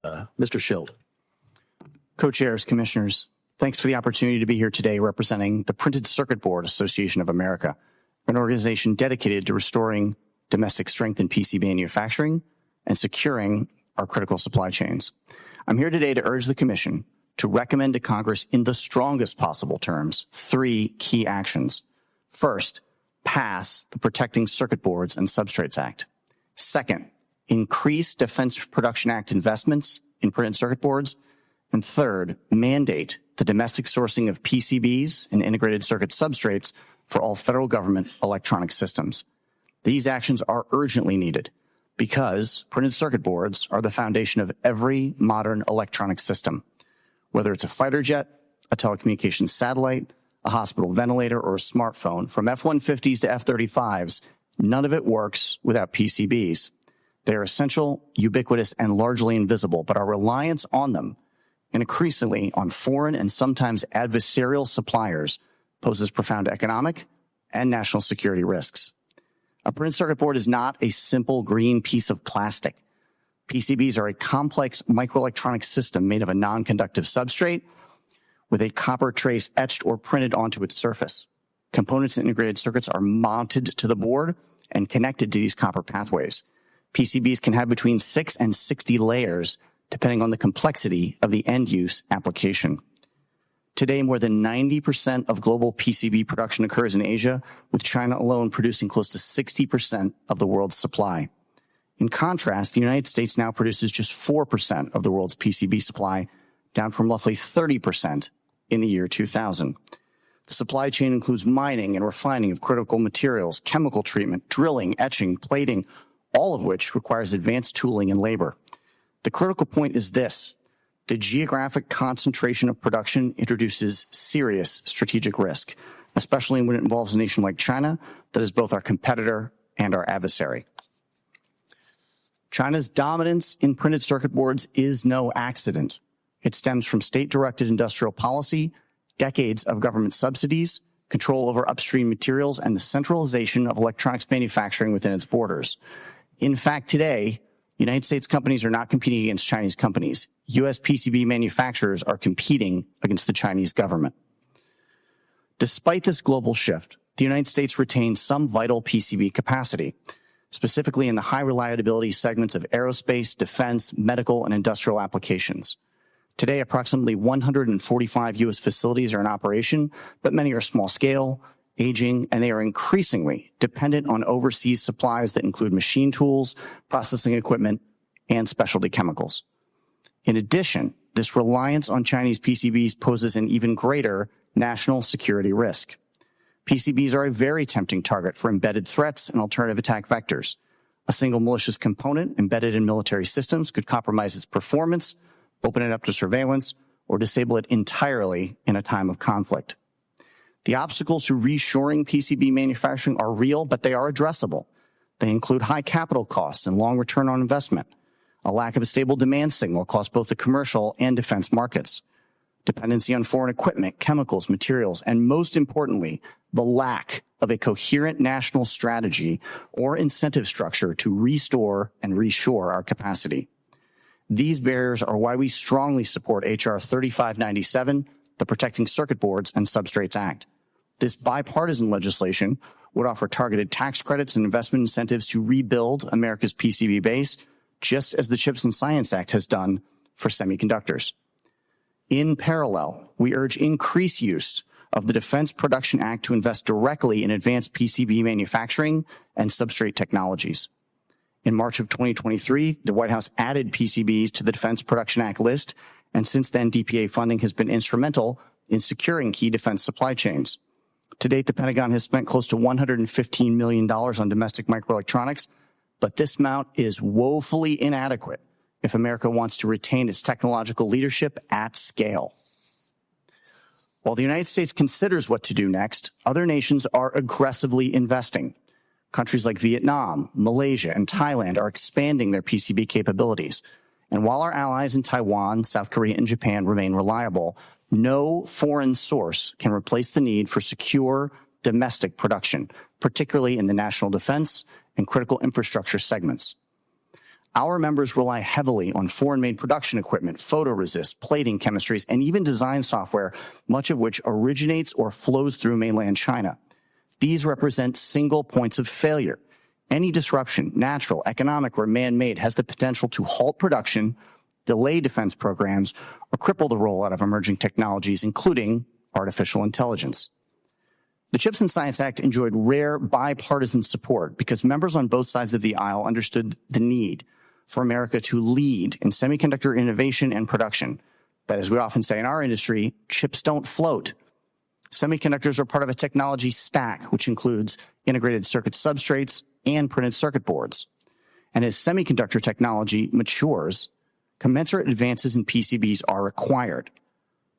Mr. Schild. Co-chairs, commissioners, thanks for the opportunity to be here today representing the Printed Circuit Board Association of America, an organization dedicated to restoring domestic strength in PCB manufacturing and securing our critical supply chains. I'm here today to urge the Commission to recommend to Congress in the strongest possible terms 3 key actions. First, pass the Protecting Circuit Boards and Substrates Act. Second, increase Defense Production Act investments in printed circuit boards. And third, mandate the domestic sourcing of PCBs and integrated circuit substrates for all federal government electronic systems. These actions are urgently needed because printed circuit boards are the foundation of every modern electronic system. Whether it's a fighter jet, a telecommunications satellite, a hospital ventilator, or a smartphone, from F-150s to F-35s, none of it works without PCBs. They are essential, ubiquitous, and largely invisible, but our reliance on them, and increasingly on foreign and sometimes adversarial suppliers, poses profound economic and national security risks. A printed circuit board is not a simple green piece of plastic. PCBs are a complex microelectronic system made of a non-conductive substrate with a copper trace etched or printed onto its surface. Components and integrated circuits are mounted to the board and connected to these copper pathways. PCBs can have between 6 and 60 layers, depending on the complexity of the end-use application. Today, more than 90% of global PCB production occurs in Asia, with China alone producing close to 60% of the world's supply. In contrast, the United States now produces just 4% of the world's PCB supply, down from roughly 30% in the year 2000. The supply chain includes mining and refining of critical materials, chemical treatment, drilling, etching, plating, all of which requires advanced tooling and labor. The critical point is this: the geographic concentration of production introduces serious strategic risk, especially when it involves a nation like China that is both our competitor and our adversary. China's dominance in printed circuit boards is no accident. It stems from state-directed industrial policy, decades of government subsidies, control over upstream materials, and the centralization of electronics manufacturing within its borders. In fact, today, United States companies are not competing against Chinese companies. U.S. PCB manufacturers are competing against the Chinese government. Despite this global shift, the United States retains some vital PCB capacity, specifically in the high reliability segments of aerospace, defense, medical, and industrial applications. Today, approximately 145 U.S. facilities are in operation, but many are small scale, aging, and they are increasingly dependent on overseas supplies that include machine tools, processing equipment, and specialty chemicals. In addition, this reliance on Chinese PCBs poses an even greater national security risk. PCBs are a very tempting target for embedded threats and alternative attack vectors. A single malicious component embedded in military systems could compromise its performance, open it up to surveillance, or disable it entirely in a time of conflict. The obstacles to reshoring PCB manufacturing are real, but they are addressable. They include high capital costs and long return on investment, a lack of a stable demand signal across both the commercial and defense markets, dependency on foreign equipment, chemicals, materials, and most importantly, the lack of a coherent national strategy or incentive structure to restore and reshore our capacity. These barriers are why we strongly support H.R. 3597, the Protecting Circuit Boards and Substrates Act. This bipartisan legislation would offer targeted tax credits and investment incentives to rebuild America's PCB base, just as the CHIPS and Science Act has done for semiconductors. In parallel, we urge increased use of the Defense Production Act to invest directly in advanced PCB manufacturing and substrate technologies. In March of 2023, the White House added PCBs to the Defense Production Act list, and since then, DPA funding has been instrumental in securing key defense supply chains. To date, the Pentagon has spent close to $115 million on domestic microelectronics, but this amount is woefully inadequate if America wants to retain its technological leadership at scale. While the United States considers what to do next, other nations are aggressively investing. Countries like Vietnam, Malaysia, and Thailand are expanding their PCB capabilities. And while our allies in Taiwan, South Korea, and Japan remain reliable, no foreign source can replace the need for secure domestic production, particularly in the national defense and critical infrastructure segments. Our members rely heavily on foreign-made production equipment, photoresist, plating chemistries, and even design software, much of which originates or flows through mainland China. These represent single points of failure. Any disruption, natural, economic, or man-made, has the potential to halt production, delay defense programs, or cripple the rollout of emerging technologies, including artificial intelligence. The CHIPS and Science Act enjoyed rare bipartisan support because members on both sides of the aisle understood the need for America to lead in semiconductor innovation and production. But as we often say in our industry, chips don't float. Semiconductors are part of a technology stack, which includes integrated circuit substrates and printed circuit boards. And as semiconductor technology matures, commensurate advances in PCBs are required.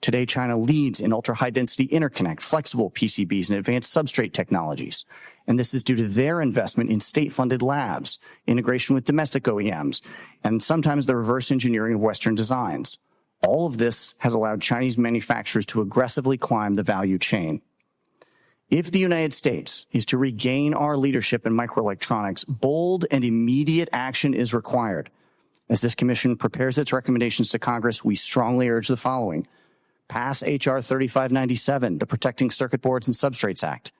Today, China leads in ultra-high-density interconnect, flexible PCBs, and advanced substrate technologies. And this is due to their investment in state-funded labs, integration with domestic OEMs, and sometimes the reverse engineering of Western designs. All of this has allowed Chinese manufacturers to aggressively climb the value chain. If the United States is to regain our leadership in microelectronics, bold and immediate action is required. As this commission prepares its recommendations to Congress, we strongly urge the following. Pass H.R. 3597, the Protecting Circuit Boards and Substrates Act.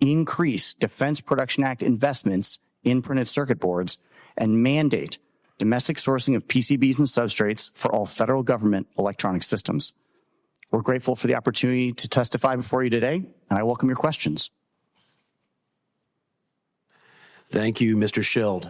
Increase Defense Production Act investments in printed circuit boards, and mandate domestic sourcing of PCBs and substrates for all federal government electronic systems. We're grateful for the opportunity to testify before you today, and I welcome your questions. Thank you, Mr. Schild.